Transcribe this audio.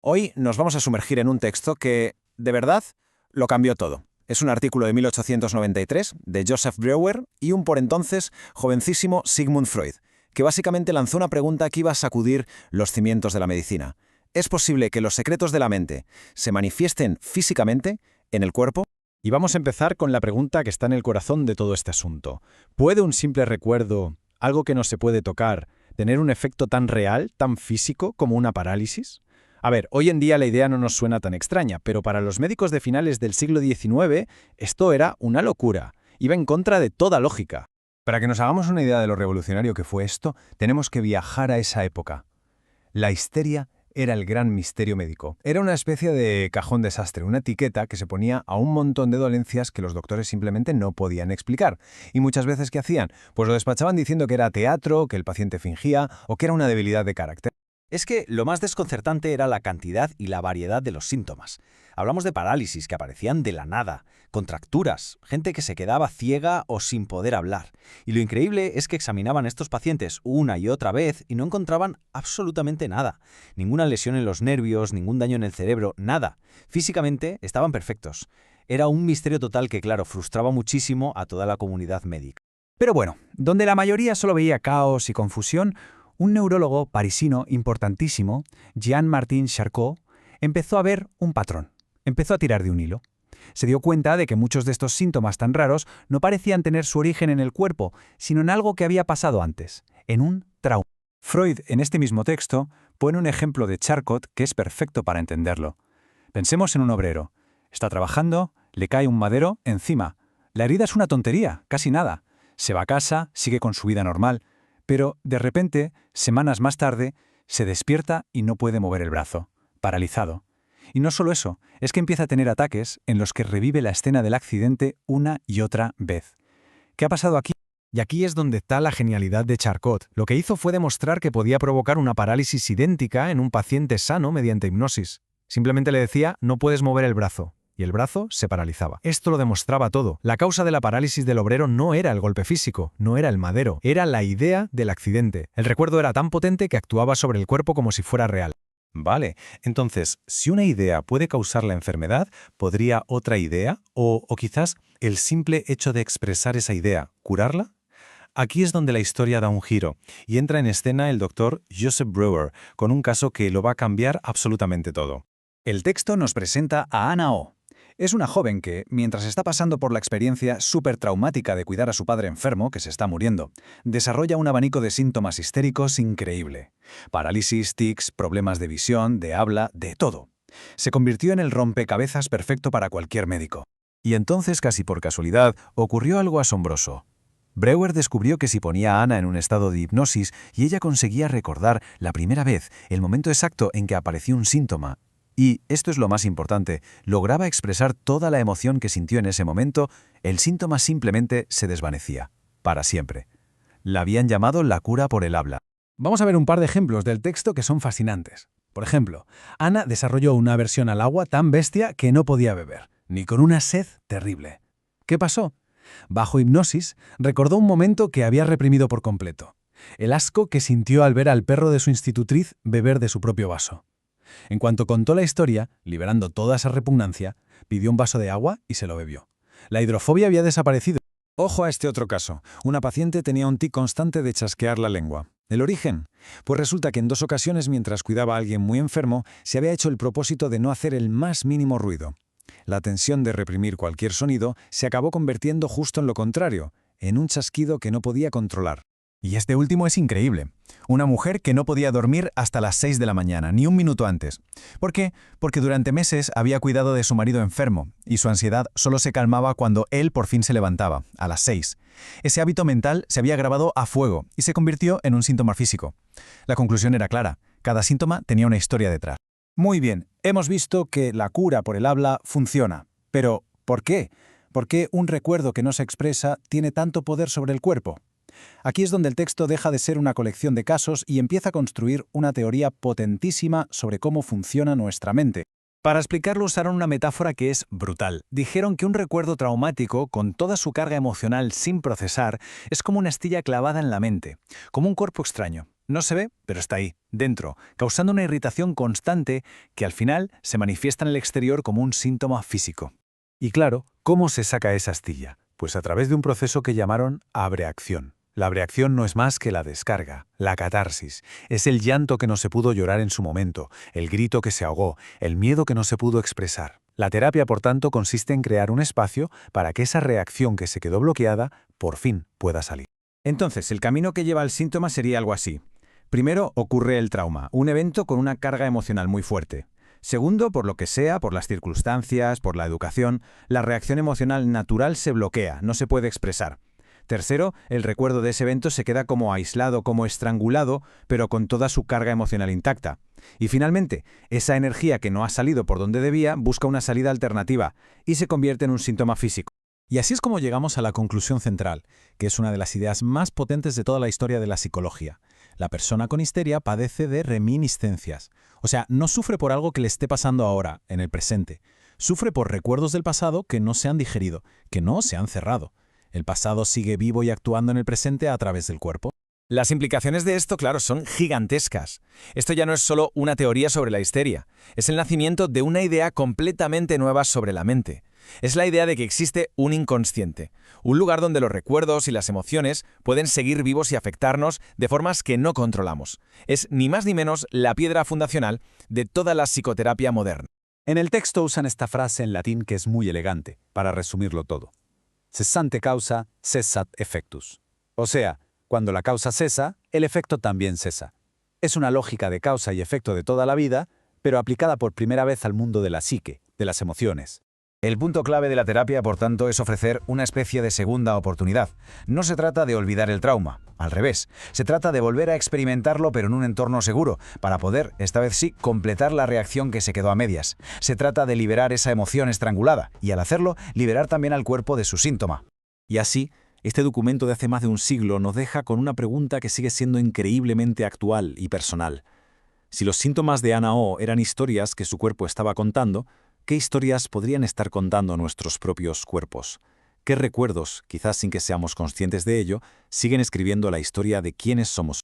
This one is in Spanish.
Hoy nos vamos a sumergir en un texto que, de verdad, lo cambió todo. Es un artículo de 1893 de Joseph Breuer y un por entonces jovencísimo Sigmund Freud, que básicamente lanzó una pregunta que iba a sacudir los cimientos de la medicina. ¿Es posible que los secretos de la mente se manifiesten físicamente en el cuerpo? Y vamos a empezar con la pregunta que está en el corazón de todo este asunto. ¿Puede un simple recuerdo, algo que no se puede tocar, tener un efecto tan real, tan físico como una parálisis? A ver, hoy en día la idea no nos suena tan extraña, pero para los médicos de finales del siglo XIX esto era una locura. Iba en contra de toda lógica. Para que nos hagamos una idea de lo revolucionario que fue esto, tenemos que viajar a esa época. La histeria era el gran misterio médico. Era una especie de cajón desastre, una etiqueta que se ponía a un montón de dolencias que los doctores simplemente no podían explicar. Y muchas veces, ¿qué hacían? Pues lo despachaban diciendo que era teatro, que el paciente fingía o que era una debilidad de carácter. Es que lo más desconcertante era la cantidad y la variedad de los síntomas. Hablamos de parálisis que aparecían de la nada, contracturas, gente que se quedaba ciega o sin poder hablar. Y lo increíble es que examinaban a estos pacientes una y otra vez y no encontraban absolutamente nada. Ninguna lesión en los nervios, ningún daño en el cerebro, nada. Físicamente estaban perfectos. Era un misterio total que, claro, frustraba muchísimo a toda la comunidad médica. Pero bueno, donde la mayoría solo veía caos y confusión, un neurólogo parisino importantísimo, Jean-Martin Charcot, empezó a ver un patrón. Empezó a tirar de un hilo. Se dio cuenta de que muchos de estos síntomas tan raros no parecían tener su origen en el cuerpo, sino en algo que había pasado antes, en un trauma. Freud, en este mismo texto, pone un ejemplo de Charcot que es perfecto para entenderlo. Pensemos en un obrero. Está trabajando, le cae un madero encima. La herida es una tontería, casi nada. Se va a casa, sigue con su vida normal. Pero, de repente, semanas más tarde, se despierta y no puede mover el brazo, paralizado. Y no solo eso, es que empieza a tener ataques en los que revive la escena del accidente una y otra vez. ¿Qué ha pasado aquí? Y aquí es donde está la genialidad de Charcot. Lo que hizo fue demostrar que podía provocar una parálisis idéntica en un paciente sano mediante hipnosis. Simplemente le decía, no puedes mover el brazo. Y el brazo se paralizaba. Esto lo demostraba todo. La causa de la parálisis del obrero no era el golpe físico, no era el madero, era la idea del accidente. El recuerdo era tan potente que actuaba sobre el cuerpo como si fuera real. Vale, entonces, si una idea puede causar la enfermedad, ¿podría otra idea? ¿O quizás el simple hecho de expresar esa idea, curarla? Aquí es donde la historia da un giro, y entra en escena el doctor Joseph Breuer, con un caso que lo va a cambiar absolutamente todo. El texto nos presenta a Anna O. Es una joven que, mientras está pasando por la experiencia súper traumática de cuidar a su padre enfermo, que se está muriendo, desarrolla un abanico de síntomas histéricos increíble. Parálisis, tics, problemas de visión, de habla, de todo. Se convirtió en el rompecabezas perfecto para cualquier médico. Y entonces, casi por casualidad, ocurrió algo asombroso. Breuer descubrió que si ponía a Ana en un estado de hipnosis y ella conseguía recordar la primera vez, el momento exacto en que apareció un síntoma, y, esto es lo más importante, lograba expresar toda la emoción que sintió en ese momento, el síntoma simplemente se desvanecía, para siempre. La habían llamado la cura por el habla. Vamos a ver un par de ejemplos del texto que son fascinantes. Por ejemplo, Ana desarrolló una aversión al agua tan bestia que no podía beber, ni con una sed terrible. ¿Qué pasó? Bajo hipnosis, recordó un momento que había reprimido por completo. El asco que sintió al ver al perro de su institutriz beber de su propio vaso. En cuanto contó la historia, liberando toda esa repugnancia, pidió un vaso de agua y se lo bebió. La hidrofobia había desaparecido. Ojo a este otro caso. Una paciente tenía un tic constante de chasquear la lengua. ¿El origen? Pues resulta que en 2 ocasiones, mientras cuidaba a alguien muy enfermo, se había hecho el propósito de no hacer el más mínimo ruido. La tensión de reprimir cualquier sonido se acabó convirtiendo justo en lo contrario, en un chasquido que no podía controlar. Y este último es increíble. Una mujer que no podía dormir hasta las 6 de la mañana, ni un minuto antes. ¿Por qué? Porque durante meses había cuidado de su marido enfermo, y su ansiedad solo se calmaba cuando él por fin se levantaba, a las 6. Ese hábito mental se había grabado a fuego y se convirtió en un síntoma físico. La conclusión era clara. Cada síntoma tenía una historia detrás. Muy bien, hemos visto que la cura por el habla funciona. Pero, ¿por qué? ¿Por qué un recuerdo que no se expresa tiene tanto poder sobre el cuerpo? Aquí es donde el texto deja de ser una colección de casos y empieza a construir una teoría potentísima sobre cómo funciona nuestra mente. Para explicarlo usaron una metáfora que es brutal. Dijeron que un recuerdo traumático, con toda su carga emocional sin procesar, es como una astilla clavada en la mente, como un cuerpo extraño. No se ve, pero está ahí, dentro, causando una irritación constante que al final se manifiesta en el exterior como un síntoma físico. Y claro, ¿cómo se saca esa astilla? Pues a través de un proceso que llamaron abreacción. La abreacción no es más que la descarga, la catarsis. Es el llanto que no se pudo llorar en su momento, el grito que se ahogó, el miedo que no se pudo expresar. La terapia, por tanto, consiste en crear un espacio para que esa reacción que se quedó bloqueada, por fin pueda salir. Entonces, el camino que lleva al síntoma sería algo así. Primero, ocurre el trauma, un evento con una carga emocional muy fuerte. Segundo, por lo que sea, por las circunstancias, por la educación, la reacción emocional natural se bloquea, no se puede expresar. Tercero, el recuerdo de ese evento se queda como aislado, como estrangulado, pero con toda su carga emocional intacta. Y finalmente, esa energía que no ha salido por donde debía busca una salida alternativa y se convierte en un síntoma físico. Y así es como llegamos a la conclusión central, que es una de las ideas más potentes de toda la historia de la psicología. La persona con histeria padece de reminiscencias. O sea, no sufre por algo que le esté pasando ahora, en el presente. Sufre por recuerdos del pasado que no se han digerido, que no se han cerrado. El pasado sigue vivo y actuando en el presente a través del cuerpo. Las implicaciones de esto, claro, son gigantescas. Esto ya no es solo una teoría sobre la histeria, es el nacimiento de una idea completamente nueva sobre la mente. Es la idea de que existe un inconsciente, un lugar donde los recuerdos y las emociones pueden seguir vivos y afectarnos de formas que no controlamos. Es ni más ni menos la piedra fundacional de toda la psicoterapia moderna. En el texto usan esta frase en latín que es muy elegante, para resumirlo todo. Cessante causa, cessat effectus. O sea, cuando la causa cesa, el efecto también cesa. Es una lógica de causa y efecto de toda la vida, pero aplicada por primera vez al mundo de la psique, de las emociones. El punto clave de la terapia, por tanto, es ofrecer una especie de segunda oportunidad. No se trata de olvidar el trauma, al revés. Se trata de volver a experimentarlo pero en un entorno seguro, para poder, esta vez sí, completar la reacción que se quedó a medias. Se trata de liberar esa emoción estrangulada y, al hacerlo, liberar también al cuerpo de su síntoma. Y así, este documento de hace más de un siglo nos deja con una pregunta que sigue siendo increíblemente actual y personal. Si los síntomas de Ana O eran historias que su cuerpo estaba contando, ¿qué historias podrían estar contando nuestros propios cuerpos? ¿Qué recuerdos, quizás sin que seamos conscientes de ello, siguen escribiendo la historia de quiénes somos?